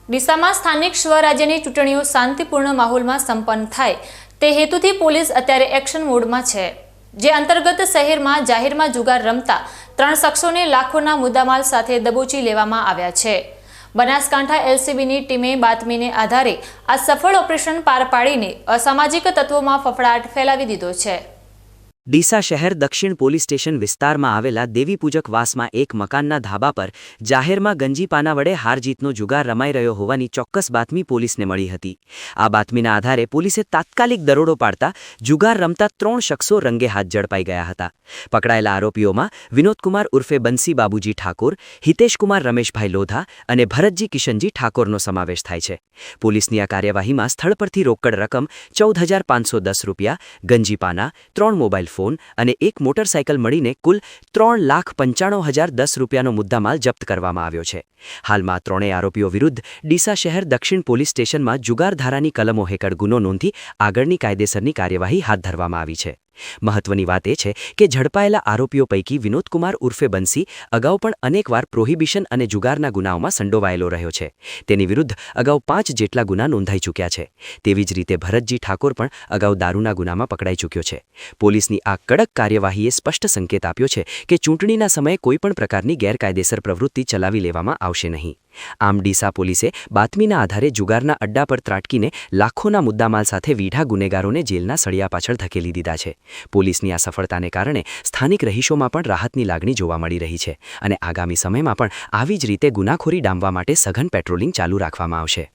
ડીસામાં સ્થાનિક સ્વરાજ્યની ચૂંટણીઓ શાંતિપૂર્ણ માહોલમાં સંપન્ન થાય તે હેતુથી પોલીસ અત્યારે એક્શન મોડમાં છે, જે અંતર્ગત શહેરમાં જાહેરમાં જુગાર રમતા 3 શખ્સોને લાખોના મુદ્દામાલ સાથે દબોચી લેવામાં આવ્યા છે। બનાસકાંઠા એલસીબીની ટીમે બાતમીને આધારે આ સફળ ઓપરેશન પાર પાડીને અસામાજિક તત્વોમાં ફફડાટ ફેલાવી દીધો છે। ડીસા શહેર દક્ષિણ પોલીસ સ્ટેશન વિસ્તારમાં આવેલા દેવીપૂજક વાસમાં એક મકાનના ધાબા પર જાહેરમાં ગંજીપાના વડે હારજીતનો જુગાર રમાઈ રહ્યો હોવાની ચોક્કસ બાતમી પોલીસને મળી હતી। આ બાતમીના આધારે પોલીસે તાત્કાલિક દરોડો પાડતા જુગાર રમતા 3 શખ્સો રંગે હાથ ઝડપાઈ ગયા હતા। પકડાયેલા આરોપીઓમાં વિનોદકુમાર ઉર્ફે બંસી બાબુજી ઠાકોર, હિતેશકુમાર રમેશભાઈ લોધા અને ભરતજી કિશનજી ઠાકોરનો સમાવેશ થાય છે। પોલીસની આ કાર્યવાહીમાં સ્થળ પરથી રોકડ રકમ 14,510 રૂપિયા, ગંજીપાના, 3 મોબાઈલ ફોન અને એક મોટરસાયકલ મળીને કુલ 3,95,010 રૂપિયાનો મુદ્દામાલ જપ્ત કરવામાં આવ્યો છે। હાલમાં ત્રણેય આરોપીઓ વિરુદ્ધ ડીસા શહેર દક્ષિણ પોલીસ સ્ટેશનમાં જુગાર ધારાની કલમો હેઠળ ગુનો નોંધી આગળની કાયદેસરની કાર્યવાહી હાથ ધરવામાં આવી છે। મહત્વની વાત એ છે કે ઝડપાયેલા આરોપીઓ પૈકી વિનોદકુમાર ઉર્ફે બંસી અગાઉ પણ અનેકવાર પ્રોહિબિશન અને જુગારના ગુનાઓમાં સંડોવાયેલો રહ્યો છે। તેની વિરુદ્ધ અગાઉ 5 જેટલા ગુના નોંધાઈ ચૂક્યા છે। તેવી જ રીતે ભરતજી ઠાકોર પણ અગાઉ દારૂના ગુનામાં પકડાઈ ચૂક્યો છે। પોલીસની આ કડક કાર્યવાહીએ સ્પષ્ટ સંકેત આપ્યો છે કે ચૂંટણીના સમયે કોઈપણ પ્રકારની ગેરકાયદેસર પ્રવૃત્તિ ચલાવી લેવામાં આવશે નહીં। આમ ડીસા પોલીસે બાતમીના આધારે જુગારના અડ્ડા પર ત્રાટકીને લાખોના મુદ્દામાલ સાથે વીઢા ગુનેગારોને જેલના સળિયા પાછળ ધકેલી દીધા છે। પોલીસની આ સફળતાને કારણે સ્થાનિક રહીશોમાં પણ રાહતની લાગણી જોવા મળી રહી છે અને આગામી સમયમાં પણ આવી જ રીતે ગુનાખોરી ડામવા માટે સઘન પેટ્રોલિંગ ચાલુ રાખવામાં આવશે।